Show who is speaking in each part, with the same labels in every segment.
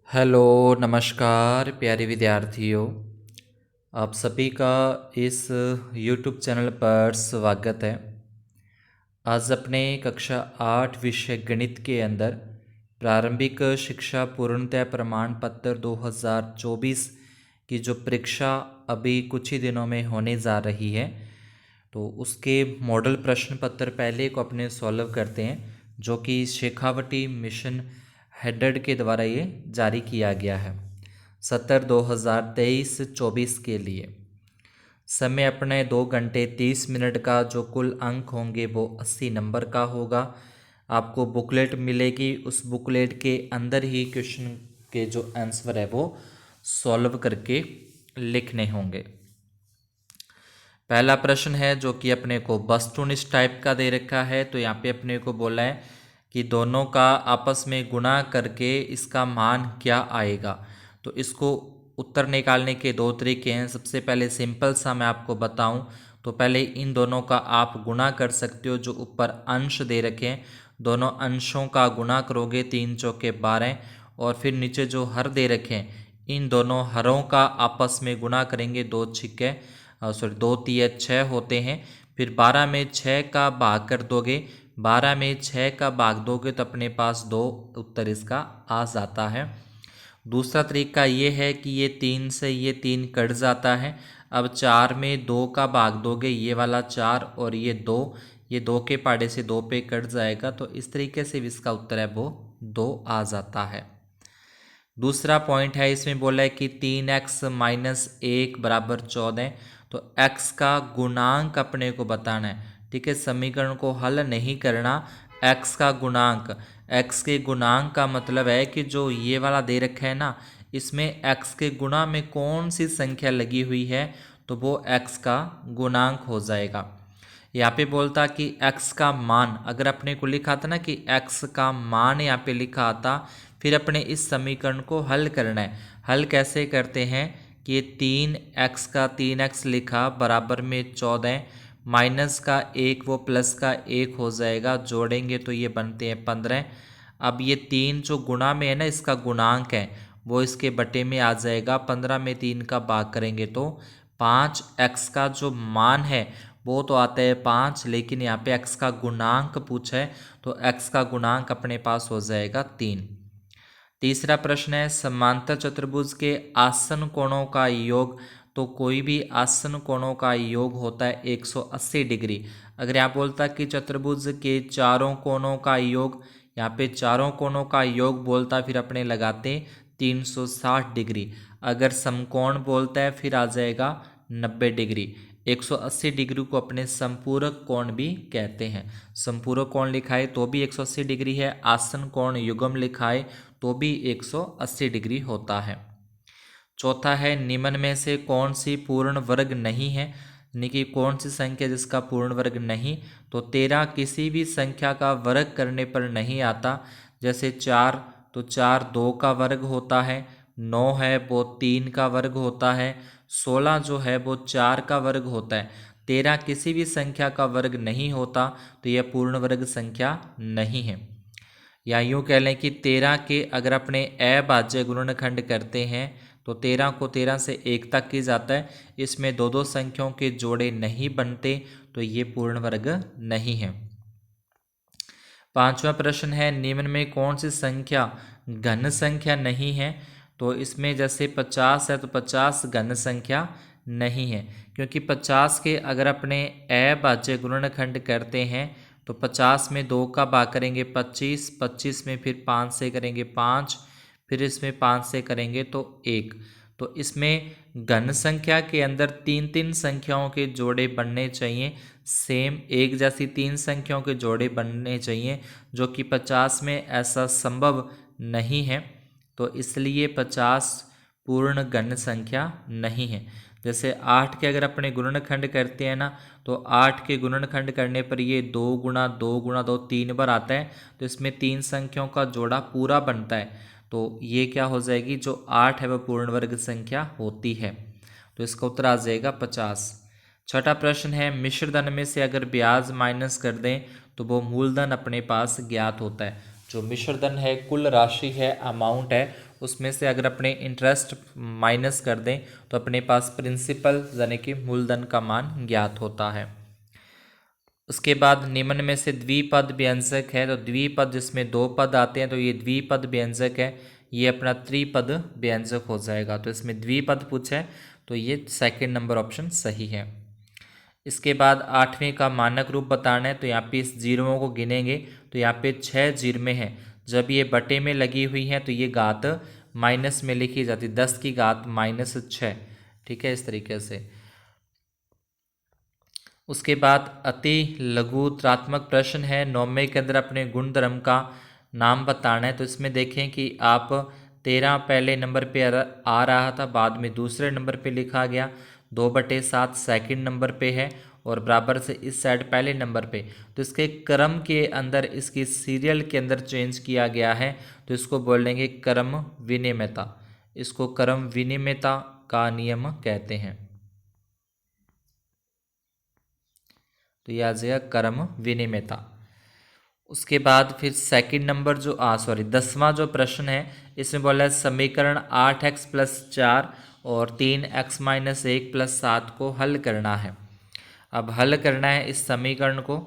Speaker 1: Hello नमस्कार प्यारे विद्यार्थियों। आप सभी का इस YouTube चैनल पर स्वागत है। आज अपने कक्षा 8 विषय गणित के अंदर प्रारंभिक शिक्षा पूर्णतः प्रमाण पत्र 2024 की जो परीक्षा अभी कुछ ही दिनों में होने जा रही है, तो उसके मॉडल प्रश्न पत्र पहले को अपने सॉल्व करते हैं, जो कि शेखावटी मिशन हेडेड के द्वारा ये जारी किया गया है सत्र 2023-24 के लिए। समय अपने 2 घंटे 30 मिनट का, जो कुल अंक होंगे वो 80 नंबर का होगा। आपको बुकलेट मिलेगी, उस बुकलेट के अंदर ही क्वेश्चन के जो आंसर है वो सॉल्व करके लिखने होंगे। पहला प्रश्न है जो कि अपने को वस्तुनिष्ठ टाइप का दे रखा है। तो यहाँ पे अपने को बोला है कि दोनों का आपस में गुणा करके इसका मान क्या आएगा। तो इसको उत्तर निकालने के दो तरीके हैं। सबसे पहले सिंपल सा मैं आपको बताऊं तो पहले इन दोनों का आप गुणा कर सकते हो। जो ऊपर अंश दे रखे हैं, दोनों अंशों का गुणा करोगे 3 चौके 12, और फिर नीचे जो हर दे रखे हैं इन दोनों हरों का आपस में गुणा करेंगे। 2 छिक्के 2 तिये 6 होते हैं। फिर 12 में 6 का भाग कर दोगे, 12 में 6 का भाग दोगे तो अपने पास 2 उत्तर इसका आ जाता है। दूसरा तरीका ये है कि ये 3 से ये 3 कट जाता है। अब 4 में 2 का भाग दोगे, ये वाला 4 और ये 2, ये 2 के पाड़े से 2 पे कट जाएगा। तो इस तरीके से इसका उत्तर है वो 2 आ जाता है। दूसरा पॉइंट है, इसमें बोला है कि 3x माइनस 1 बराबर 14। तो x का गुणांक अपने को बताना है। ठीक है, समीकरण को हल नहीं करना, x का गुणांक। x के गुणांक का मतलब है कि जो ये वाला दे रखा है ना, इसमें x के गुणा में कौन सी संख्या लगी हुई है, तो वो x का गुणांक हो जाएगा। यहाँ पे बोलता कि x का मान, अगर अपने को लिखा था ना कि x का मान यहाँ पे लिखा था, फिर अपने इस समीकरण को हल करना है। हल कैसे करते हैं कि ये 3x का 3x लिखा बराबर में 14, माइनस का 1 वो प्लस का 1 हो जाएगा, जोड़ेंगे तो ये बनते हैं 15। अब ये 3 जो गुणा में है ना, इसका गुणांक है वो इसके बटे में आ जाएगा। 15 में 3 का भाग करेंगे तो 5x का जो मान है वो तो आता है 5, लेकिन यहाँ पे x का गुणांक पूछा है तो x का गुणांक अपने पास हो जाएगा 3। तीसरा प्रश्न है, समांतर चतुर्भुज के आसन कोणों का योग। तो कोई भी आसन कोणों का योग होता है 180 डिग्री। अगर यहाँ बोलता कि चतुर्भुज के चारों कोणों का योग, यहाँ पे चारों कोणों का योग बोलता, फिर अपने लगाते 360 डिग्री। अगर समकोण बोलता है फिर आ जाएगा 90 डिग्री। 180 डिग्री को अपने संपूरक कोण भी कहते हैं। संपूरक कोण लिखाए तो भी 180 डिग्री है, आसन कोण युग्म लिखाए तो भी 180 डिग्री होता है। चौथा है, निम्न में से कौन सी पूर्ण वर्ग नहीं है, यानी कि कौन सी संख्या जिसका पूर्ण वर्ग नहीं। तो 13 किसी भी संख्या का वर्ग करने पर नहीं आता। जैसे 4, तो 4 2 का वर्ग होता है। 9 है वो 3 का वर्ग होता है। 16 जो है वो 4 का वर्ग होता है। 13 किसी भी संख्या का वर्ग नहीं होता, तो यह पूर्ण वर्ग संख्या नहीं है। या यूँ कह लें कि 13 के अगर अपने अभाज्य गुणनखंड करते हैं तो 13 को 13 से 1 तक की जाता है। इसमें दो दो संख्याओं के जोड़े नहीं बनते, तो ये पूर्ण वर्ग नहीं है। पांचवा प्रश्न है, निम्न में कौन सी संख्या घन संख्या नहीं है। तो इसमें जैसे 50 है तो 50 घन संख्या नहीं है, क्योंकि 50 के अगर अपने अभाज्य गुणनखंड करते हैं तो 50 में 2 का भाग करेंगे 25, 25 में फिर 5 से करेंगे 5, फिर इसमें 5 से करेंगे तो 1। तो इसमें घन संख्या के अंदर 3 संख्याओं के जोड़े बनने चाहिए, सेम एक जैसी 3 संख्याओं के जोड़े बनने चाहिए, जो कि 50 में ऐसा संभव नहीं है। तो इसलिए 50 पूर्ण घन संख्या नहीं है। जैसे 8 के अगर अपने गुणनखंड करते हैं ना, तो 8 के गुणनखंड करने पर ये 2 गुणा 2 गुणा 2 3 बार आता है, तो इसमें 3 संख्याओं का जोड़ा पूरा बनता है। तो ये क्या हो जाएगी, जो 8 है वह पूर्ण वर्ग संख्या होती है। तो इसका उत्तर आ जाएगा 50। छठा प्रश्न है, मिश्र धन में से अगर ब्याज माइनस कर दें तो वो मूलधन अपने पास ज्ञात होता है। जो मिश्रधन है, कुल राशि है, अमाउंट है, उसमें से अगर अपने इंटरेस्ट माइनस कर दें तो अपने पास प्रिंसिपल यानी कि मूलधन का मान ज्ञात होता है। उसके बाद निम्न में से द्विपद व्यंजक है, तो द्विपद जिसमें दो पद आते हैं तो ये द्विपद व्यंजक है, ये अपना त्रिपद व्यंजक हो जाएगा। तो इसमें द्विपद पूछा है तो ये सेकंड नंबर ऑप्शन सही है। इसके बाद आठवें का मानक रूप बताना है, तो यहाँ पे इस जीरों को गिनेंगे तो यहाँ पे 6 जीरमें हैं। जब ये बटे में लगी हुई हैं तो ये घात माइनस में लिखी जाती, 10 की घात -6। ठीक है, इस तरीके से। उसके बाद अति लघुत्रात्मक प्रश्न है, 9वें के अंदर अपने गुण धर्म का नाम बताना है। तो इसमें देखें कि आप 13 पहले नंबर पे आ रहा था, बाद में दूसरे नंबर पे लिखा गया, 2/7 सेकंड नंबर पे है और बराबर से इस साइड पहले नंबर पे। तो इसके क्रम के अंदर, इसकी सीरियल के अंदर चेंज किया गया है, तो इसको बोलेंगे क्रम विनिमयता। इसको क्रम विनिमयता का नियम कहते हैं। तो यह आ जाएगा क्रम विनिमयता। उसके बाद फिर सेकंड नंबर जो 10वां जो प्रश्न है, इसमें बोला है समीकरण 8x + 4 और 3x - 1 + 7 को हल करना है। अब हल करना है इस समीकरण को,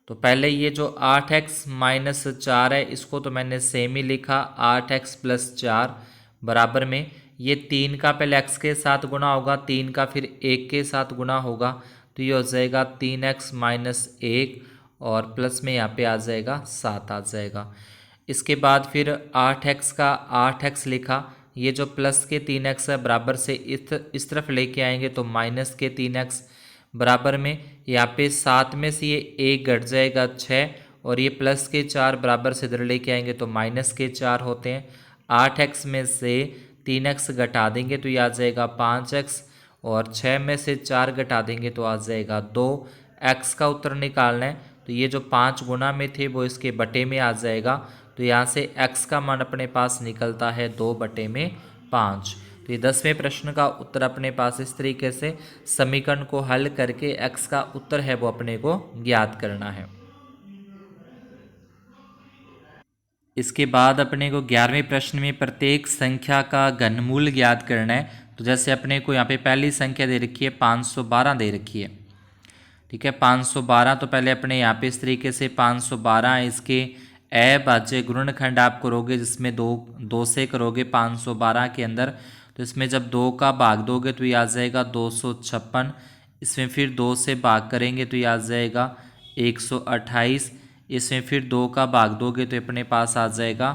Speaker 1: तो पहले ये जो 8x - 4 है इसको तो मैंने सेम ही लिखा, 8x + 4 बराबर में ये 3 का पहले x के साथ गुणा होगा, 3 का फिर 1 के साथ गुणा होगा, तो ये हो जाएगा 3x - 1 और प्लस में यहाँ पे आ जाएगा 7 आ जाएगा। इसके बाद फिर 8x का 8x लिखा, ये जो प्लस के 3x है बराबर से इस तरफ लेके आएंगे तो माइनस के 3x बराबर में, यहाँ पे 7 में से ये 1 घट जाएगा 6 और ये प्लस के 4 बराबर से इधर लेके आएंगे तो माइनस के 4 होते हैं। 8x में से 3x घटा देंगे तो ये आ जाएगा 5x और 6 में से 4 घटा देंगे तो आ जाएगा 2। x का उत्तर निकालना है तो ये जो 5 गुना में थे वो इसके बटे में आ जाएगा, तो यहाँ से x का मान अपने पास निकलता है 2/5। तो ये 10वें प्रश्न का उत्तर अपने पास इस तरीके से समीकरण को हल करके x का उत्तर है वो अपने को ज्ञात करना है। इसके बाद अपने को 11वें प्रश्न में प्रत्येक संख्या का घनमूल ज्ञात करना है। तो जैसे अपने को यहाँ पे पहली संख्या दे रखी है 512 दे रखी है, ठीक है 512। तो पहले अपने यहाँ पे इस तरीके से 512 इसके अभाज्य गुणनखंड आप करोगे, जिसमें दो से करोगे 512 के अंदर, तो इसमें जब 2 का भाग दोगे तो ये आ जाएगा 256। इसमें फिर 2 से भाग करेंगे तो ये आ जाएगा 128। इसमें फिर 2 का भाग दोगे तो अपने पास आ जाएगा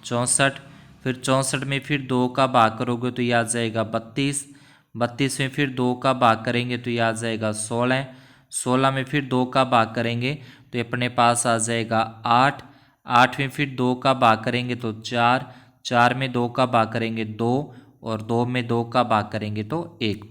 Speaker 1: 64। फिर 64 में फिर 2 का भाग करोगे तो ये आ जाएगा 32। 32 में फिर 2 का भाग करेंगे तो ये आ जाएगा 16। 16 में फिर 2 का भाग करेंगे तो अपने पास आ जाएगा 8। 8 में फिर 2 का भाग करेंगे तो 4। 4 में 2 का भाग करेंगे 2 और 2 में 2 का भाग करेंगे तो 1।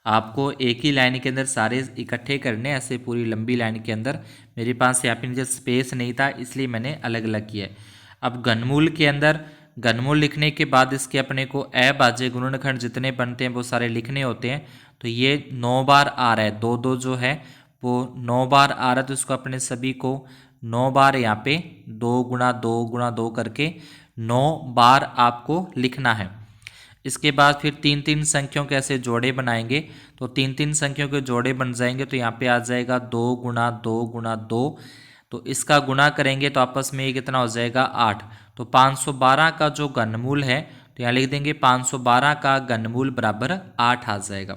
Speaker 1: आपको एक ही लाइन के अंदर सारे इकट्ठे करने, ऐसे पूरी लंबी लाइन के अंदर। मेरे पास यहाँ पे नीचे स्पेस नहीं था इसलिए मैंने अलग अलग किया है। अब घनमूल के अंदर घनमूल लिखने के बाद इसके अपने को अभाज्य गुणनखंड जितने बनते हैं वो सारे लिखने होते हैं। तो ये 9 बार आ रहा है, 2 2 जो है वो 9 बार आ रहा है, तो इसको अपने सभी को 9 बार यहाँ पे 2 × 2 × 2 करके 9 बार आपको लिखना है। इसके बाद फिर 3 संख्याओं के ऐसे जोड़े बनाएंगे, तो 3 संख्याओं के जोड़े बन जाएंगे, तो यहाँ पे आ जाएगा 2 × 2 × 2। तो इसका गुणा करेंगे तो आपस में ये कितना हो जाएगा 8। तो 512 का जो घनमूल है तो यहाँ लिख देंगे 512 का घनमूल बराबर 8 आ जाएगा।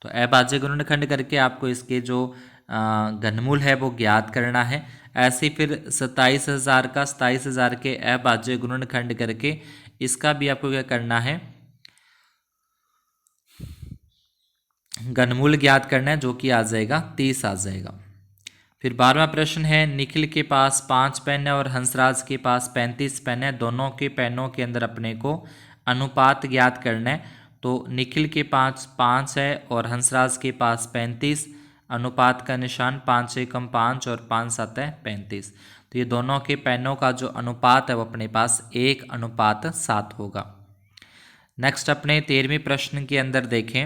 Speaker 1: तो अभाज्य गुणनखंड करके आपको इसके जो घनमूल है वो ज्ञात करना है। ऐसे फिर 27,000 का 27,000 के अभाज्य गुणनखंड करके इसका भी आपको क्या करना है, घनमूल ज्ञात करना है, जो कि आ जाएगा 30 आ जाएगा। फिर 12वां प्रश्न है, निखिल के पास 5 पेन है और हंसराज के पास 35 पेन है, दोनों के पेनों के अंदर अपने को अनुपात ज्ञात करना है। तो निखिल के पास 5 है और हंसराज के पास 35, अनुपात का निशान 5 × 5 और 5 × 7 है 35। तो ये दोनों के पेनों का जो अनुपात है वो अपने पास 1:7 होगा। नेक्स्ट अपने 13वें प्रश्न के अंदर देखें,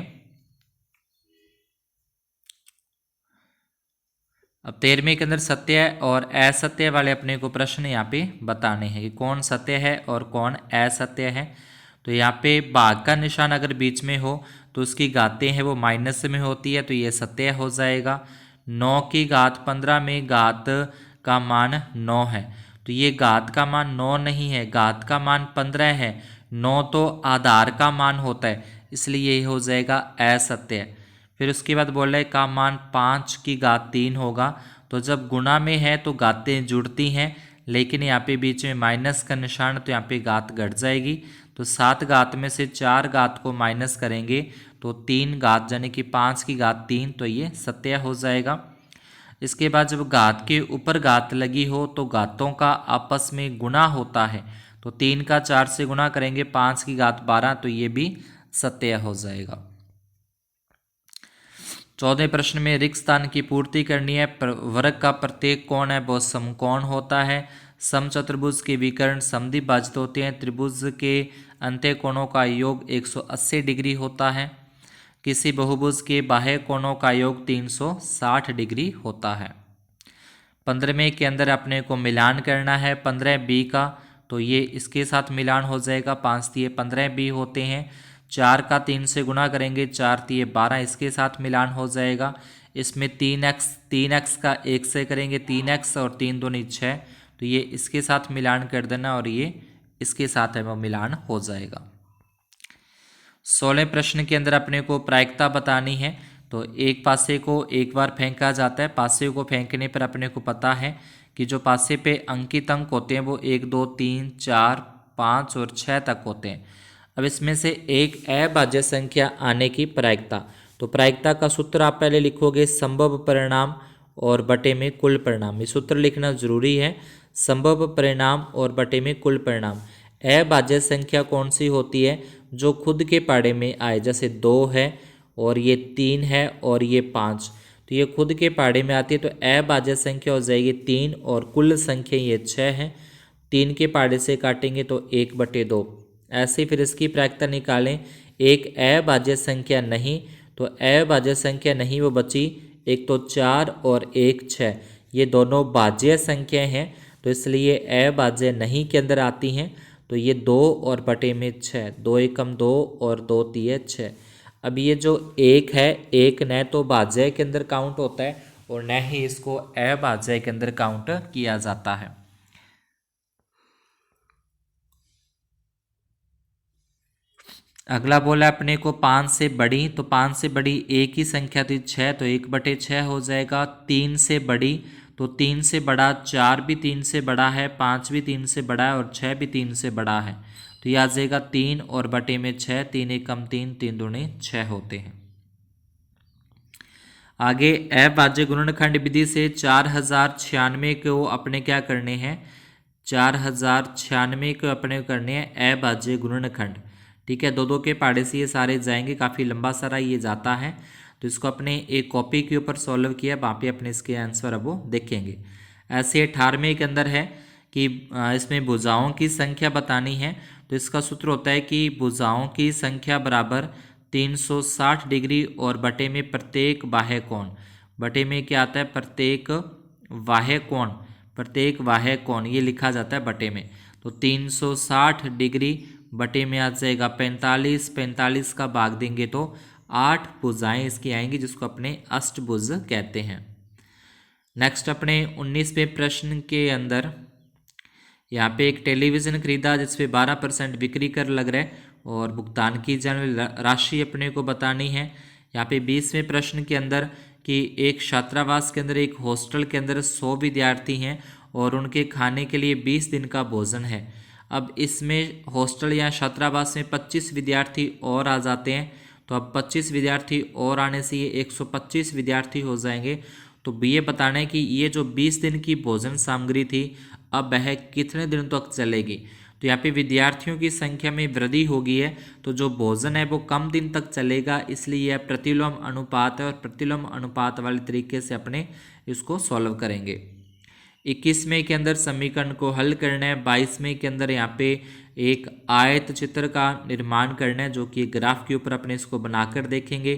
Speaker 1: अब 13वें के अंदर सत्य और असत्य वाले अपने को प्रश्न यहाँ पे बताने हैं कि कौन सत्य है और कौन असत्य है। तो यहाँ पे भाग का निशान अगर बीच में हो तो उसकी घातें हैं वो माइनस में होती है, तो ये सत्य हो जाएगा। 9 की घात 15 में घात का मान 9 है, तो ये घात का मान 9 नहीं है, घात का मान 15 है। 9 तो आधार का मान होता है, इसलिए ये हो जाएगा असत्य। फिर उसके बाद बोल रहे का मान 5 की घात 3 होगा। तो जब गुणा में है तो घातें जुड़ती हैं, लेकिन यहाँ पे बीच में माइनस का निशान, तो यहाँ पे घात घट जाएगी। तो 7 घात में से 4 घात को माइनस करेंगे तो 3 घात यानी कि 5 की घात 3, तो ये सत्य हो जाएगा। इसके बाद जब घात के ऊपर घात लगी हो तो घातों का आपस में गुणा होता है, तो 3 का 4 से गुणा करेंगे 5 की घात 12, तो ये भी सत्य हो जाएगा। 14वें प्रश्न में रिक्त स्थान की पूर्ति करनी है। वर्ग का प्रत्येक कोण है वो समकोण होता है। समचतुर्भुज के विकर्ण समद्विभाजित होते हैं। त्रिभुज के अंत्य कोणों का योग 180 डिग्री होता है। किसी बहुभुज के बाह्य कोणों का योग 360 डिग्री होता है। 15वें के अंदर अपने को मिलान करना है 15b का, तो ये इसके साथ मिलान हो जाएगा, 5 तिये 15b होते हैं। 4 का 3 से गुणा करेंगे, 4 तिये 12, इसके साथ मिलान हो जाएगा। इसमें 3x का 1 से करेंगे 3x और 3 दूनी 6, तो ये इसके साथ मिलान कर देना और ये इसके साथ है वो मिलान हो जाएगा। 16वें प्रश्न के अंदर अपने को प्रायिकता बतानी है। तो एक पासे को एक बार फेंका जाता है, पासे को फेंकने पर अपने को पता है कि जो पासे पे अंकित अंक होते हैं वो 1 2 3 4 5 और 6 तक होते हैं। अब इसमें से एक अभाज्य संख्या आने की प्रायिकता, तो प्रायिकता का सूत्र आप पहले लिखोगे संभव परिणाम और बटे में कुल परिणाम, ये सूत्र लिखना जरूरी है। संभव परिणाम और बटे में कुल परिणाम। अभाज्य संख्या कौन सी होती है, जो खुद के पाड़े में आए, जैसे 2 है और ये 3 है और ये 5, तो ये खुद के पाड़े में आती है, तो अभाज्य संख्या हो जाएगी 3 और कुल संख्या ये 6 है। 3 के पाड़े से काटेंगे तो 1/2। ऐसे फिर इसकी प्रायिकता निकालें। एक अभाज्य संख्या नहीं, तो अभाज्य संख्या नहीं वो बची, एक तो 4 और एक 6, ये दोनों भाज्य संख्याएं हैं, तो इसलिए अभाज्य नहीं के अंदर आती हैं। तो ये 2 और बटे में 6, 2 एकम 2 और 2 तिये 6। अब ये जो एक है, एक न तो भाज्य के अंदर काउंट होता है और न ही इसको अभाज्य के अंदर काउंट किया जाता है। अगला बोला अपने को 5 से बड़ी, तो 5 से बड़ी एक ही संख्या थी 6, तो 1/6 हो जाएगा। 3 से बड़ी, तो 3 से बड़ा, 4 भी 3 से बड़ा है, 5 भी 3 से बड़ा है और 6 भी 3 से बड़ा है, तो यह आ जाएगा 3 और बटे में 6, 3 एकम 3, 3 दूनी 6 होते हैं। आगे अभाज्य गुणनखंड विधि से 4096 को अपने क्या करने हैं, 4096 को अपने करने हैं अभाज्य गुणनखंड। ठीक है, 2 के पाड़े से ये सारे जाएंगे, काफ़ी लंबा सारा ये जाता है, तो इसको अपने एक कॉपी के ऊपर सॉल्व किया, वहाँ पे अपने इसके आंसर अब वो देखेंगे। ऐसे 18वें के अंदर है कि इसमें भुजाओं की संख्या बतानी है, तो इसका सूत्र होता है कि भुजाओं की संख्या बराबर 360 डिग्री और बटे में प्रत्येक बाह्य कोण, बटे में क्या आता है प्रत्येक बाह्य कोण, प्रत्येक बाह्य कोण ये लिखा जाता है बटे में, तो 360 डिग्री बटे में आ जाएगा 45, 45 का भाग देंगे तो 8 भुजाएं इसकी आएंगी, जिसको अपने अष्टभुज कहते हैं। नेक्स्ट अपने 19वें प्रश्न के अंदर यहाँ पे एक टेलीविज़न खरीदा जिसपे 12% बिक्री कर लग रहा है और भुगतान की जाने वाली राशि अपने को बतानी है। यहाँ पे 20वें प्रश्न के अंदर कि एक छात्रावास के अंदर, एक हॉस्टल के अंदर 100 विद्यार्थी हैं और उनके खाने के लिए 20 दिन का भोजन है। अब इसमें हॉस्टल या छात्रावास में 25 विद्यार्थी और आ जाते हैं, तो अब 25 विद्यार्थी और आने से ये 125 विद्यार्थी हो जाएंगे। तो ये बताना है कि ये जो 20 दिन की भोजन सामग्री थी अब वह कितने दिनों तक चलेगी। तो यहाँ पे विद्यार्थियों की संख्या में वृद्धि हो गई है, तो जो भोजन है वो कम दिन तक चलेगा, इसलिए यह प्रतिलोम अनुपात है और प्रतिलोम अनुपात वाले तरीके से अपने इसको सॉल्व करेंगे। 21वें के अंदर समीकरण को हल करना है। 22वें के अंदर यहाँ पे एक आयत चित्र का निर्माण करना है, जो कि ग्राफ के ऊपर अपने इसको बनाकर देखेंगे।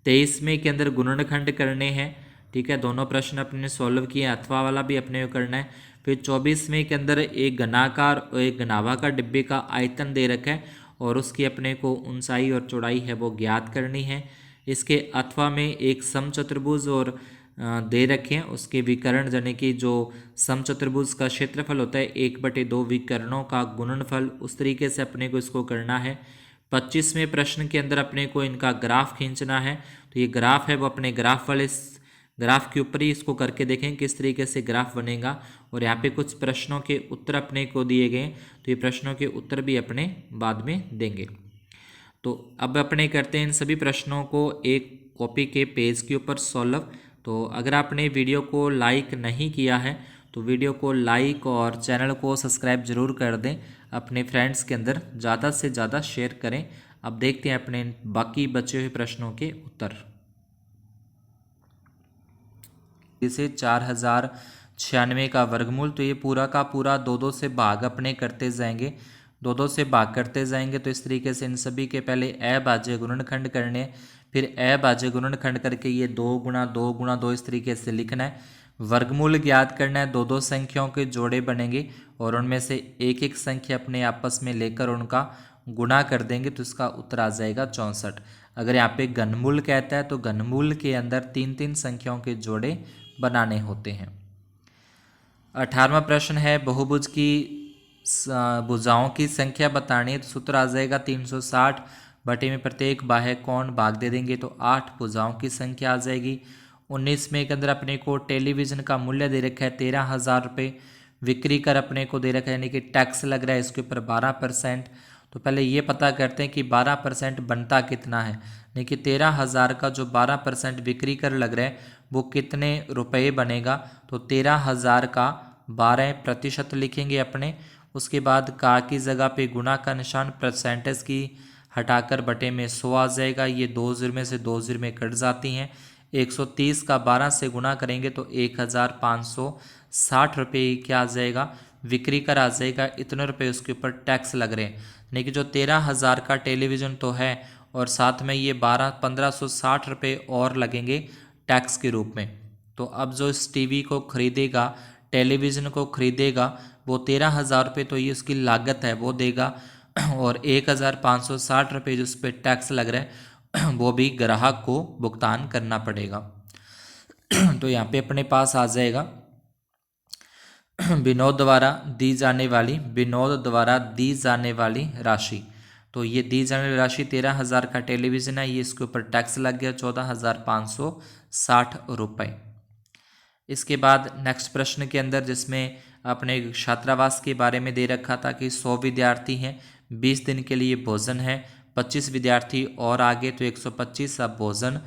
Speaker 1: 23वें के अंदर गुणनखंड करने हैं। ठीक है, दोनों प्रश्न अपने ने सॉल्व किए, अथवा वाला भी अपने को करना है। फिर 24वें के अंदर एक घनाकार और एक घनाभाकार डिब्बे का आयतन दे रखा है और उसकी अपने को ऊंचाई और चौड़ाई है वो ज्ञात करनी है। इसके अथवा में एक समचतुर्भुज और दे रखे हैं, उसके विकर्ण यानी कि जो समचतुर्भुज का क्षेत्रफल होता है 1/2 विकर्णों का गुणनफल, उस तरीके से अपने को इसको करना है। 25वें प्रश्न के अंदर अपने को इनका ग्राफ खींचना है। तो ये ग्राफ है वो अपने ग्राफ वाले ग्राफ के ऊपर ही इसको करके देखें किस तरीके से ग्राफ बनेगा। और यहाँ पे कुछ प्रश्नों के उत्तर अपने को दिए गए, तो ये प्रश्नों के उत्तर भी अपने बाद में देंगे। तो अब अपने करते हैं इन सभी प्रश्नों को एक कॉपी के पेज के ऊपर सॉल्व। तो अगर आपने वीडियो को लाइक नहीं किया है तो वीडियो को लाइक और चैनल को सब्सक्राइब जरूर कर दें, अपने फ्रेंड्स के अंदर ज़्यादा से ज़्यादा शेयर करें। अब देखते हैं अपने बाकी बचे हुए प्रश्नों के उत्तर। इसे 4096 का वर्गमूल, तो ये पूरा का पूरा 2-2 से भाग अपने करते जाएंगे, 2-2 से भाग करते जाएंगे। तो इस तरीके से इन सभी के पहले अभाज्य गुणनखंड करने, फिर अभाज्य गुणनखंड करके ये 2 गुणा 2 गुणा 2 इस तरीके से लिखना है। वर्गमूल ज्ञात करना है, 2-2 संख्याओं के जोड़े बनेंगे और उनमें से एक एक संख्या अपने आपस में लेकर उनका गुणा कर देंगे, तो इसका उत्तर आ जाएगा 64। अगर यहाँ पे घनमूल कहता है तो घनमूल के अंदर 3-3 संख्याओं के जोड़े बनाने होते हैं। 18वां प्रश्न है बहुभुज की भुजाओं की संख्या बतानी है, तो सूत्र आ जाएगा 360 बटे में प्रत्येक बाह्य कोण भाग दे देंगे तो 8 भुजाओं की संख्या आ जाएगी। 19वें के अंदर अपने को टेलीविज़न का मूल्य दे रखा है 13,000 रुपये, बिक्री कर अपने को दे रखा है यानी कि टैक्स लग रहा है इसके ऊपर 12%। तो पहले ये पता करते हैं कि 12% बनता कितना है, यानी कि 13,000 का जो 12% बिक्री कर लग रहा है वो कितने रुपए बनेगा। तो 13,000 का 12% लिखेंगे अपने। उसके बाद का की जगह पे गुना का निशान, परसेंटेज की हटाकर बटे में 100 आ जाएगा। ये 2 जीरो में से 2 जीरो में कट जाती हैं। 130 का 12 से गुना करेंगे तो 1,560 रुपये क्या आ जाएगा, बिक्री कर आ जाएगा। इतने रुपये उसके ऊपर टैक्स लग रहे हैं, यानी कि जो 13,000 का टेलीविज़न तो है और साथ में ये 1,560 रुपये और लगेंगे टैक्स के रूप में। तो अब जो इस टीवी को खरीदेगा, टेलीविज़न को खरीदेगा, वो 13,000 रुपये तो ये उसकी लागत है वो देगा और 1,560 रुपये जो उस पर टैक्स लग रहा है वो भी ग्राहक को भुगतान करना पड़ेगा। तो यहाँ पे अपने पास आ जाएगा विनोद द्वारा दी जाने वाली राशि। तो ये दी जाने वाली राशि 13,000 का टेलीविज़न है, ये इसके ऊपर टैक्स लग गया 14,560 रुपये। इसके बाद नेक्स्ट प्रश्न के अंदर जिसमें अपने छात्रावास के बारे में दे रखा था कि 100 विद्यार्थी हैं, 20 दिन के लिए भोजन है, 25 विद्यार्थी और आगे तो 125। अब भोजन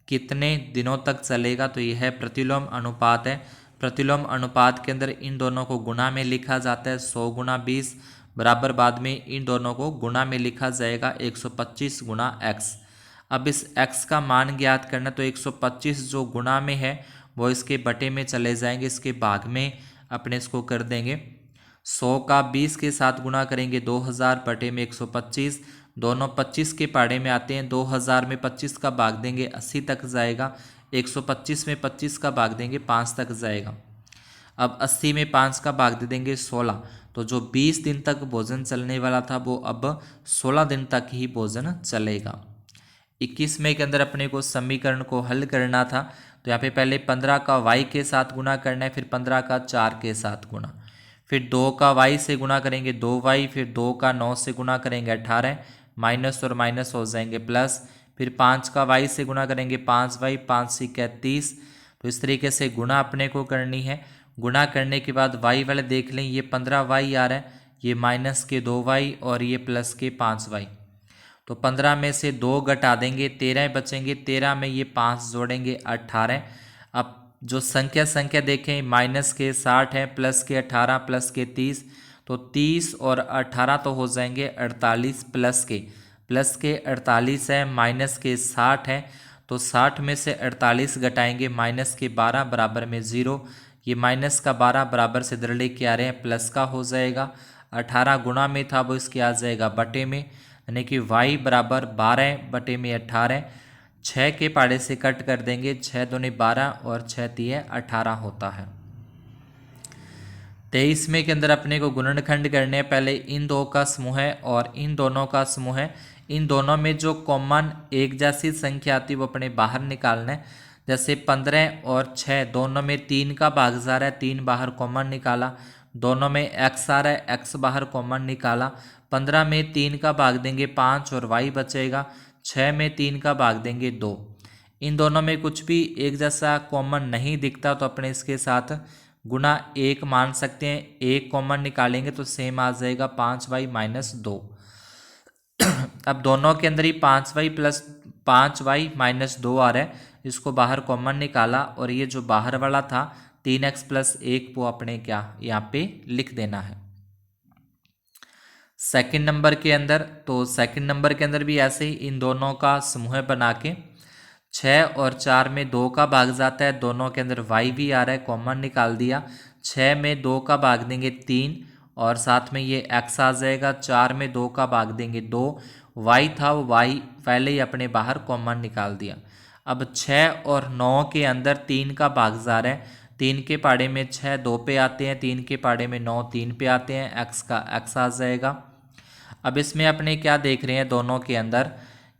Speaker 1: कितने दिनों तक चलेगा, तो यह है प्रतिलोम अनुपात है। प्रतिलोम अनुपात के अंदर इन दोनों को गुणा में लिखा जाता है, 100 गुणा 20 बराबर बाद में इन दोनों को गुणा में लिखा जाएगा 125 गुणा x। अब इस x का मान ज्ञात करना, तो 125 जो गुणा में है वो इसके बटे में चले जाएंगे, इसके भाग में अपने इसको कर देंगे। 100 का 20 के साथ गुणा करेंगे 2000 बटे में 125, दोनों 25 के पाड़े में आते हैं। 2000 में 25 का भाग देंगे 80 तक जाएगा, 125 में 25 का भाग देंगे 5 तक जाएगा। अब 80 में 5 का भाग दे देंगे 16, तो जो 20 दिन तक भोजन चलने वाला था वो अब 16 दिन तक ही भोजन चलेगा। 21वें के अंदर अपने को समीकरण को हल करना था, तो यहाँ पे पहले 15 का y के साथ गुणा करना है, फिर 15 का 4 के साथ गुणा, फिर 2 का y से गुणा करेंगे 2y, फिर 2 का 9 से गुणा करेंगे 18, माइनस और माइनस हो जाएंगे प्लस, फिर 5 का y से गुणा करेंगे 5y, 5 से 31। तो इस तरीके से गुणा अपने को करनी है। गुणा करने के बाद y वाले देख लें, ये 15y आ रहा है, ये माइनस के 2y और ये प्लस के 5y। तो 15 में से 2 घटा देंगे 13 बचेंगे, 13 में ये 5 जोड़ेंगे 18। अब जो संख्या देखें, माइनस के 60 है, प्लस के 18, प्लस के 30, तो 30 और 18 तो हो जाएंगे 48, प्लस के 48 है, माइनस के 60 है, तो 60 में से 48 घटाएंगे, माइनस के 12 बराबर में 0, ये माइनस का 12 बराबर से इधर लेके आ रहे हैं, प्लस का हो जाएगा। 18 गुणा में था वो इसके आ जाएगा बटे में, यानी कि y बराबर 12 बटे में 18, 6 के पाड़े से कट कर देंगे, 6 दूनी 12 और 6 तिये 18 होता है। 23वें के अंदर अपने को गुणनखंड करने हैं। पहले इन दो का समूह है और इन दोनों का समूह है। इन दोनों में जो कॉमन एक जैसी संख्या आती है वो अपने बाहर निकालना है। जैसे 15 और 6 दोनों में 3 का भाग जा रहा है, 3 बाहर कॉमन निकाला। दोनों में x आ रहा है, x बाहर कॉमन निकाला। 15 में 3 का भाग देंगे 5 और y बचेगा। 6 में 3 का भाग देंगे 2। इन दोनों में कुछ भी एक जैसा कॉमन नहीं दिखता तो अपने इसके साथ गुना 1 मान सकते हैं। 1 कॉमन निकालेंगे तो सेम आ जाएगा 5y माइनस 2। अब दोनों के अंदर ही 5y प्लस 5y माइनस 2 आ रहा है, इसको बाहर कॉमन निकाला और ये जो बाहर वाला था 3x प्लस 1 वो अपने क्या यहाँ पे लिख देना है। सेकंड नंबर के अंदर, तो सेकंड नंबर के अंदर भी ऐसे ही इन दोनों का समूह बना के 6 और 4 में 2 का भाग जाता है। दोनों के अंदर y भी आ रहा है, कॉमन निकाल दिया। 6 में 2 का भाग देंगे 3 और साथ में ये x आ जाएगा। 4 में 2 का भाग देंगे 2। y था वो y पहले ही अपने बाहर कॉमन निकाल दिया। अब 6 और 9 के अंदर 3 का भाग जा रहा है। 3 के पाड़े में 6 2 पे आते हैं, 3 के पाड़े में 9 3 पे आते हैं, x का x आ जाएगा। अब इसमें अपने क्या देख रहे हैं दोनों के अंदर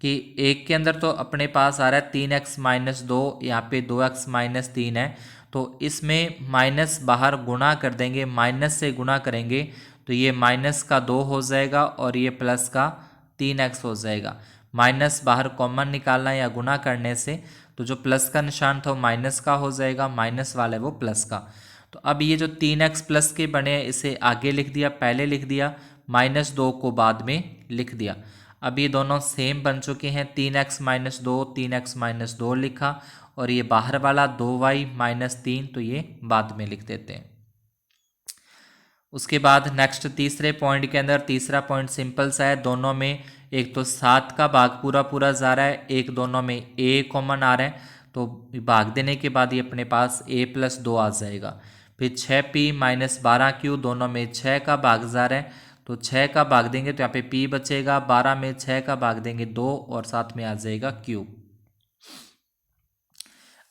Speaker 1: कि एक के अंदर तो अपने पास आ रहा है 3x माइनस 2, यहाँ पे 2x माइनस 3 है। तो इसमें माइनस बाहर गुणा कर देंगे, माइनस से गुणा करेंगे तो ये माइनस का 2 हो जाएगा और ये प्लस का 3x हो जाएगा। माइनस बाहर कॉमन निकालना या गुणा करने से तो जो प्लस का निशान था वो माइनस का हो जाएगा, माइनस वाला है वो प्लस का। तो अब ये जो 3x प्लस के बने इसे आगे लिख दिया, पहले लिख दिया, माइनस 2 को बाद में लिख दिया। अब ये दोनों सेम बन चुके हैं। 3x माइनस 2 3x माइनस 2 लिखा और ये बाहर वाला 2y माइनस 3 तो ये बाद में लिख देते हैं। उसके बाद नेक्स्ट तीसरे पॉइंट के अंदर, तीसरा पॉइंट सिंपल सा है। दोनों में एक तो 7 का भाग पूरा पूरा जा रहा है, एक दोनों में a कॉमन आ रहा है तो भाग देने के बाद ये अपने पास a प्लस 2 आ जाएगा। फिर 6p माइनस 12q दोनों में 6 का भाग जा रहा है तो 6 का भाग देंगे तो यहाँ पे p बचेगा। 12 में 6 का भाग देंगे 2 और साथ में आ जाएगा q।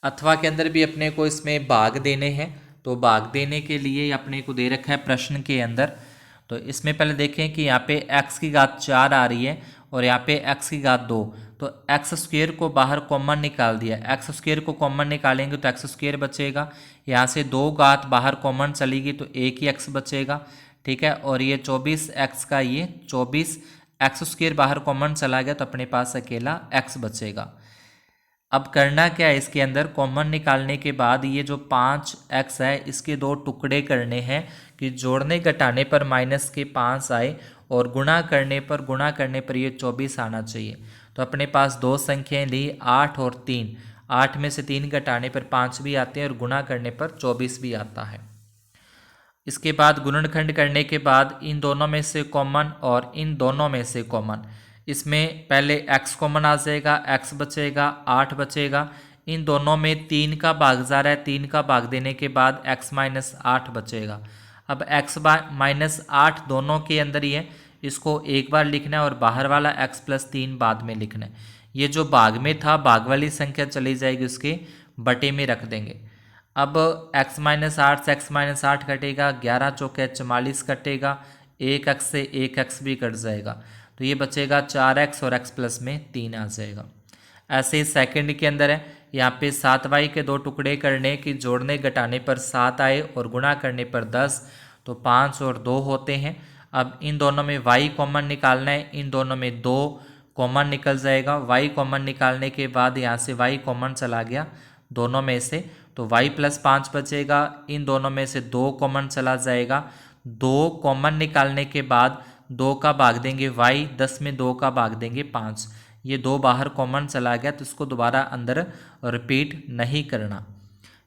Speaker 1: अथवा के अंदर भी अपने को इसमें भाग देने हैं तो भाग देने के लिए अपने को दे रखा है प्रश्न के अंदर। तो इसमें पहले देखें कि यहाँ पे x की घात 4 आ रही है और यहाँ पे x की घात 2, तो एक्स स्क्वेयर को बाहर कॉमन निकाल दिया। एक्स स्क्वेयर को कॉमन निकालेंगे तो एक्स स्क्वेयर बचेगा। यहाँ से 2 घात बाहर कॉमन चलेगी तो एक ही x बचेगा, ठीक है। और ये 24x का ये 24 एक्स स्क्वेयर बाहर कॉमन चला गया तो अपने पास अकेला x बचेगा। अब करना क्या है, इसके अंदर कॉमन निकालने के बाद ये जो 5x है इसके 2 टुकड़े करने हैं कि जोड़ने घटाने पर माइनस के 5 आए और गुणा करने पर ये 24 आना चाहिए। तो अपने पास 2 संख्याएं ली 8 और 3। 8 में से 3 घटाने पर 5 भी आते हैं और गुणा करने पर 24 भी आता है। इसके बाद गुणनखंड करने के बाद इन दोनों में से कॉमन और इन दोनों में से कॉमन, इसमें पहले x कॉमन आ जाएगा, x बचेगा, 8 बचेगा। इन दोनों में 3 का भाग जा रहा है, 3 का भाग देने के बाद x माइनस 8 बचेगा। अब x माइनस 8 दोनों के अंदर ही है, इसको एक बार लिखना है और बाहर वाला x प्लस 3 बाद में लिखना है। ये जो भाग में था भाग वाली संख्या चली जाएगी, उसके बटे में रख देंगे। अब x माइनस 8 से x माइनस 8 कटेगा, 11 चौके 44 कटेगा, 1x से 1x भी कट जाएगा तो ये बचेगा 4x और x प्लस में 3 आ जाएगा। ऐसे ही सेकंड के अंदर है, यहाँ पे 7y के 2 टुकड़े करने कि जोड़ने घटाने पर 7 आए और गुणा करने पर 10 तो 5 और 2 होते हैं। अब इन दोनों में y कॉमन निकालना है, इन दोनों में 2 कॉमन निकल जाएगा। y कॉमन निकालने के बाद यहाँ से y कॉमन चला गया दोनों में से तो y प्लस 5 बचेगा। इन दोनों में से 2 कॉमन चला जाएगा। 2 कॉमन निकालने के बाद 2 का भाग देंगे y, 10 में 2 का भाग देंगे 5। ये 2 बाहर कॉमन चला गया तो इसको दोबारा अंदर रिपीट नहीं करना।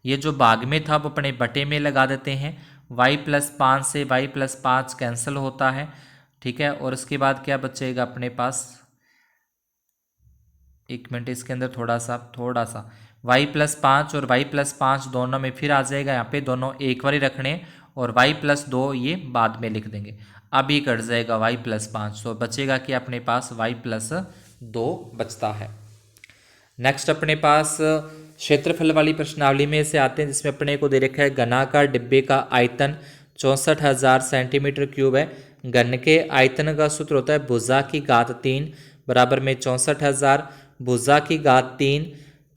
Speaker 1: ये जो भाग में था वो अपने बटे में लगा देते हैं। y प्लस 5 से y प्लस 5 कैंसिल होता है, ठीक है। और उसके बाद क्या बचेगा अपने पास, 1 मिनट, इसके अंदर थोड़ा सा y प्लस 5 और y प्लस 5 दोनों में फिर आ जाएगा। यहाँ पे दोनों एक बार ही रखने और y प्लस 2 ये बाद में लिख देंगे। अब ये कट जाएगा y प्लस 5 तो बचेगा कि अपने पास y प्लस 2 बचता है। नेक्स्ट अपने पास क्षेत्रफल वाली प्रश्नावली में से आते हैं, जिसमें अपने को दे रखा है घनाकार डिब्बे का आयतन 64,000 सेंटीमीटर क्यूब है। घन के आयतन का सूत्र होता है भुजा की घात 3 बराबर में 64,000। भुजा की घात 3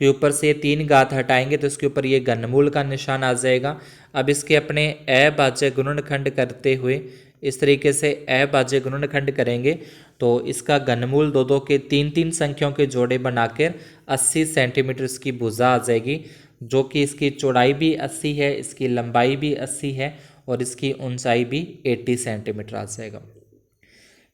Speaker 1: के ऊपर से 3 घात हटाएंगे तो इसके ऊपर ये घनमूल का निशान आ जाएगा। अब इसके अपने अभाज्य गुणनखंड करते हुए इस तरीके से अभाज्य गुणनखंड करेंगे तो इसका घनमूल दो दो के 3 संख्याओं के जोड़े बनाकर 80 सेंटीमीटर इसकी भुजा आ जाएगी, जो कि इसकी चौड़ाई भी 80 है, इसकी लंबाई भी 80 है और इसकी ऊंचाई भी 80 सेंटीमीटर आ जाएगा।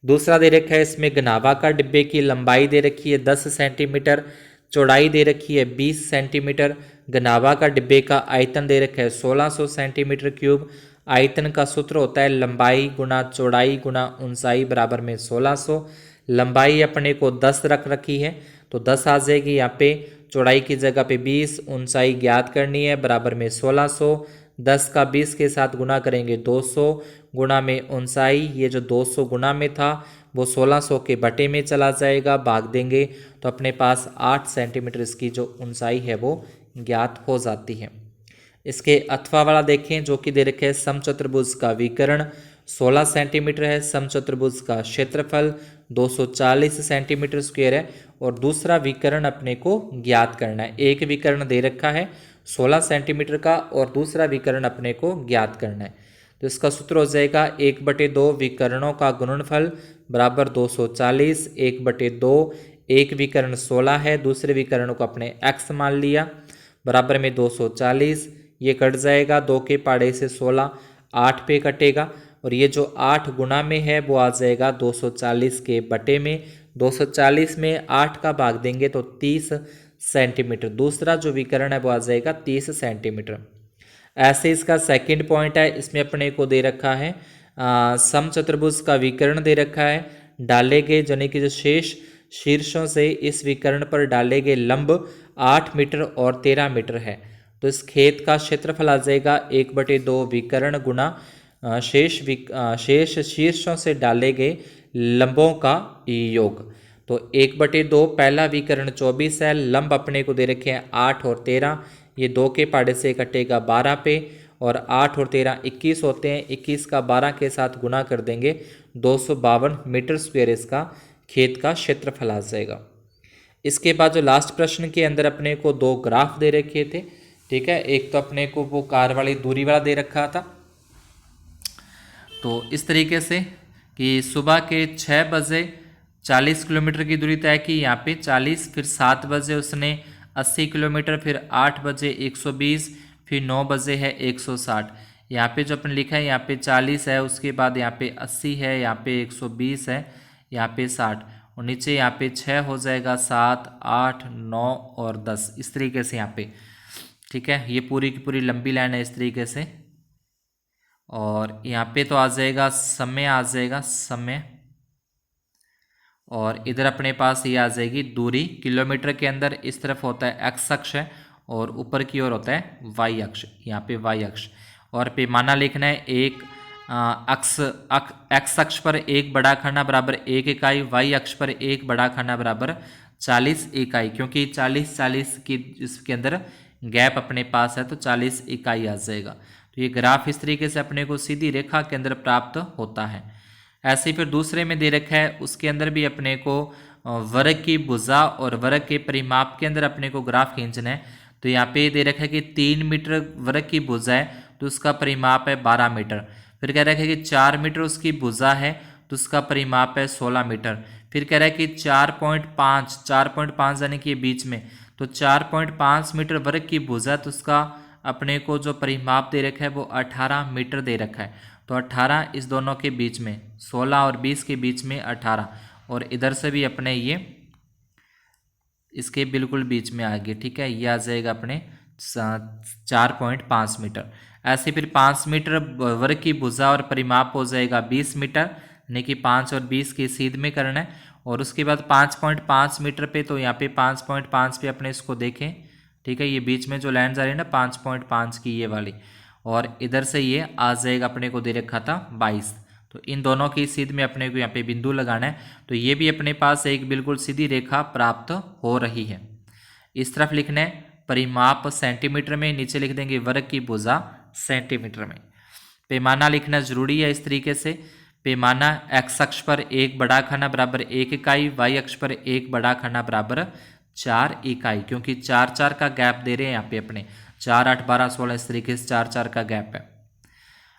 Speaker 1: दूसरा दे रखा है, इसमें घनाभाकार डिब्बे की लंबाई दे रखी है 10 सेंटीमीटर, चौड़ाई दे रखी है 20 सेंटीमीटर। घनाभाकार डिब्बे का आयतन दे रखा है 1600 सेंटीमीटर क्यूब। आयतन का सूत्र होता है लंबाई गुना चौड़ाई गुना ऊंचाई बराबर में 1600। लंबाई अपने को 10 रख रखी है तो 10 आ जाएगी यहाँ पे, चौड़ाई की जगह पे 20, ऊंचाई ज्ञात करनी है बराबर में 1600। 10 का 20 के साथ गुना करेंगे 200 गुना में ऊंचाई, ये जो 200 गुना में था वो 1600 के बटे में चला जाएगा, भाग देंगे तो अपने पास 8 सेंटीमीटर इसकी जो ऊंचाई है वो ज्ञात हो जाती है। इसके अथवा वाला देखें जो कि दे रखे है समचतुर्भुज का विकर्ण 16 सेंटीमीटर है, समचतुर्भुज का क्षेत्रफल 240 सेंटीमीटर स्क्वायर है और दूसरा विकर्ण अपने को ज्ञात करना है। एक विकर्ण दे रखा है 16 सेंटीमीटर का और दूसरा विकर्ण अपने को ज्ञात करना है। तो इसका सूत्र हो जाएगा 1/2 विकर्णों का गुणनफल बराबर 240। 1/2, एक विकर्ण 16 है, दूसरे विकर्ण को अपने x मान लिया बराबर में 240। ये कट जाएगा 2 के पाड़े से 16, 8 पे कटेगा और ये जो 8 गुना में है वो आ जाएगा 240 के बटे में। 240 में 8 का भाग देंगे तो 30 सेंटीमीटर। दूसरा जो विकर्ण है वो आ जाएगा 30 सेंटीमीटर। ऐसे इसका सेकंड पॉइंट है, इसमें अपने को दे रखा है समचतुर्भुज का विकर्ण दे रखा है, डाले गए यानी कि जो शेष शीर्षों से इस विकर्ण पर डाले गए लंब 8 मीटर और 13 मीटर है। तो इस खेत का क्षेत्रफल आ जाएगा 1/2 विकर्ण गुना शेष शीर्षों से डाले गए लंबों का योग। तो 1/2 पहला विकर्ण 24 है, लंब अपने को दे रखे हैं 8 और 13, ये 2 के पाड़े से कटेगा 12 पे और 8 और 13 21 होते हैं, 21 का 12 के साथ गुना कर देंगे 252 मीटर स्क्वायर इसका खेत का क्षेत्रफल आ जाएगा। इसके बाद जो लास्ट प्रश्न के अंदर अपने को 2 ग्राफ दे रखे थे, ठीक है। एक तो अपने को वो कार वाली दूरी वाला दे रखा था, तो इस तरीके से कि सुबह के 6 बजे 40 किलोमीटर की दूरी तय की, यहाँ पे 40, फिर 7 बजे उसने 80 किलोमीटर, फिर 8 बजे 120, फिर 9 बजे है 160। यहाँ पे जो अपन लिखा है यहाँ पे 40 है, उसके बाद यहाँ पे 80 है, यहाँ पे 120 है, यहाँ पे 60 और नीचे यहाँ पे 6 हो जाएगा, 7, 8, 9 और 10 इस तरीके से यहाँ पे, ठीक है। ये पूरी की पूरी लंबी लाइन है इस तरीके से। और यहाँ पे तो आ जाएगा समय, आ जाएगा समय, और इधर अपने पास ये आ जाएगी दूरी। किलोमीटर के अंदर इस तरफ होता है एक्स अक्ष है और ऊपर की ओर होता है वाई अक्ष, यहाँ पे वाई अक्ष। और पैमाना लिखना है एक एक्स अक्ष पर एक बड़ा खाना बराबर 1 इकाई, वाई अक्ष पर एक बड़ा खाना बराबर 40 इकाई, क्योंकि 40 की इसके अंदर गैप अपने पास है तो 40 इकाई आ जाएगा। तो ये ग्राफ इस तरीके से अपने को सीधी रेखा के अंदर प्राप्त होता है। ऐसे ही फिर दूसरे में दे रखा है, उसके अंदर भी अपने को वर्ग की भुजा और वर्ग के परिमाप के अंदर अपने को ग्राफ खींचना है। तो यहाँ पे दे रखा है कि 3 मीटर वर्ग की भुजा है तो उसका परिमाप है 12 मीटर। फिर कह रखा है कि 4 मीटर उसकी भुजा है तो उसका परिमाप है 16 मीटर। फिर कह रहा है कि 4.5 यानी कि बीच में, तो 4.5 मीटर वर्ग की भुजा तो उसका अपने को जो परिमाप दे रखा है वो 18 मीटर दे रखा है। तो 18 इस दोनों के बीच में, 16 और 20 के बीच में 18, और इधर से भी अपने ये इसके बिल्कुल बीच में आ गए, ठीक है। ये आ जाएगा अपने 4.5 मीटर। ऐसे फिर 5 मीटर वर्ग की भुजा और परिमाप हो जाएगा 20 मीटर, यानी कि 5 और 20 के सीध में करना है। और उसके बाद 5.5 मीटर पे, तो यहाँ पे 5.5 पे अपने इसको देखें, ठीक है। ये बीच में जो लाइन जा रही है ना 5.5 की ये वाली, और इधर से ये आ जाएगा अपने को दे रखा था 22। तो इन दोनों की सीध में अपने को यहाँ पे बिंदु लगाना है। तो ये भी अपने पास एक बिल्कुल सीधी रेखा प्राप्त हो रही है। इस तरफ लिखना है परिमाप सेंटीमीटर में, नीचे लिख देंगे वर्ग की भुजा सेंटीमीटर में। पैमाना लिखना जरूरी है इस तरीके से, पैमाना एक्स अक्ष पर 1 बड़ा खाना बराबर 1 इकाई, वाई अक्ष पर 1 बड़ा खाना बराबर 4 इकाई, क्योंकि 4-4 का गैप दे रहे हैं यहाँ पे अपने 4, 8, 12, 16 इस तरीके से 4-4 का गैप है।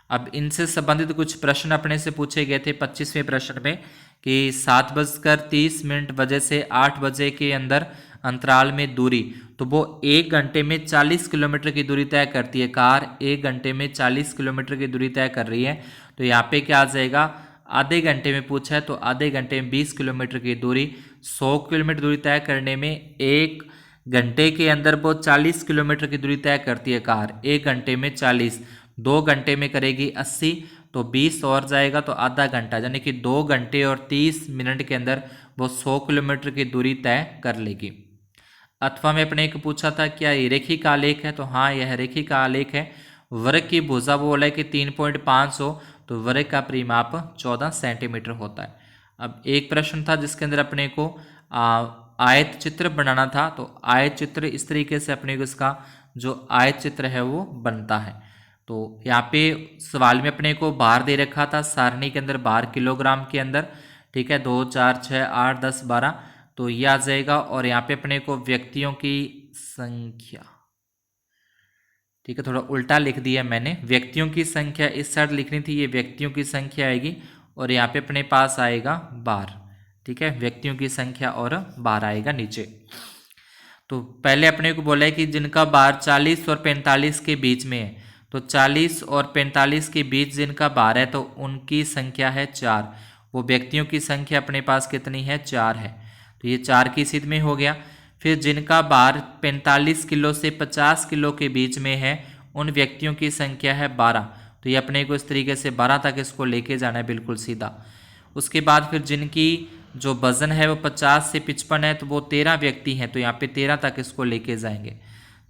Speaker 1: अब इनसे संबंधित कुछ प्रश्न अपने से पूछे गए थे 25वें प्रश्न में कि 7:30 बजे से 8 बजे के अंदर अंतराल में दूरी, तो वो 1 घंटे में 40 किलोमीटर की दूरी तय करती है। कार 1 घंटे में 40 किलोमीटर की दूरी तय कर रही है, तो यहाँ पे क्या आ जाएगा, आधे घंटे में पूछा है तो आधे घंटे में 20 किलोमीटर की दूरी, 100 किलोमीटर दूरी तय करने में 1 घंटे के अंदर वो 40 किलोमीटर की दूरी तय करती है कार, 1 घंटे में 40, 2 घंटे में करेगी 80, तो 20 और जाएगा तो आधा घंटा, यानी कि 2 घंटे और 30 मिनट के अंदर वो 100 किलोमीटर की दूरी तय कर लेगी। अथवा में अपने एक पूछा था क्या ये रेखिक आलेख है, तो हाँ यह रेखिक आलेख है। वर्ग की भुजा वो बोला है कि 3.5 हो, तो वर्ग का परिमाप 14 सेंटीमीटर होता है। अब एक प्रश्न था जिसके अंदर अपने को आयत चित्र बनाना था, तो आयत चित्र इस तरीके से अपने को इसका जो आयत चित्र है वो बनता है। तो यहाँ पे सवाल में अपने को भार दे रखा था, सारणी के अंदर भार किलोग्राम के अंदर, ठीक है, 2, 4, 6, 8, 10, 12, तो ये आ जाएगा। और यहाँ पे अपने को व्यक्तियों की संख्या, ठीक है, थोड़ा उल्टा लिख दिया मैंने, व्यक्तियों की संख्या इस साइड लिखनी थी, ये व्यक्तियों की संख्या आएगी और यहाँ पे अपने पास आएगा बार, ठीक है, व्यक्तियों की संख्या और बार आएगा नीचे। तो पहले अपने को बोला है कि जिनका बार 40 और 45 के बीच में है, तो 40 और 45 के बीच जिनका बार है तो उनकी संख्या है 4, वो व्यक्तियों की संख्या अपने पास कितनी है, 4 है, तो ये 4 की सीध में हो गया। फिर जिनका बार 45 किलो से 50 किलो के बीच में है उन व्यक्तियों की संख्या है 12, तो ये अपने को इस तरीके से 12 तक इसको लेके जाना है बिल्कुल सीधा। उसके बाद फिर जिनकी जो वजन है वो 50 से 55 है, तो वो 13 व्यक्ति हैं, तो यहाँ पे 13 तक इसको लेके जाएंगे।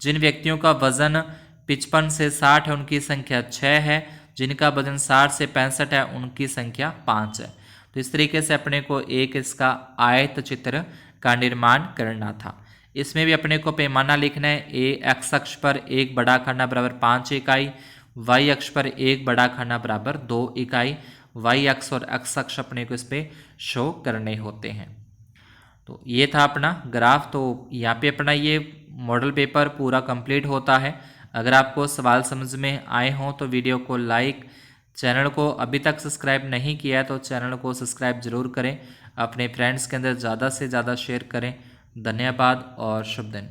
Speaker 1: जिन व्यक्तियों का वजन 55 से 60 है उनकी संख्या 6 है, जिनका वजन 60 से 65 है उनकी संख्या 5 है। तो इस तरीके से अपने को एक इसका आयत चित्र का निर्माण करना था। इसमें भी अपने को पैमाना लिखना है, एक्स अक्ष पर 1 बड़ा खाना बराबर 5 इकाई, वाई अक्ष पर 1 बड़ा खाना बराबर 2 इकाई, वाई अक्ष और एक्स अक्ष अपने को इस पर शो करने होते हैं। तो ये था अपना ग्राफ। तो यहाँ पे अपना ये मॉडल पेपर पूरा कंप्लीट होता है। अगर आपको सवाल समझ में आए हों तो वीडियो को लाइक, चैनल को अभी तक सब्सक्राइब नहीं किया है तो चैनल को सब्सक्राइब जरूर करें, अपने फ्रेंड्स के अंदर ज़्यादा से ज़्यादा शेयर करें। धन्यवाद और शुभ दिन।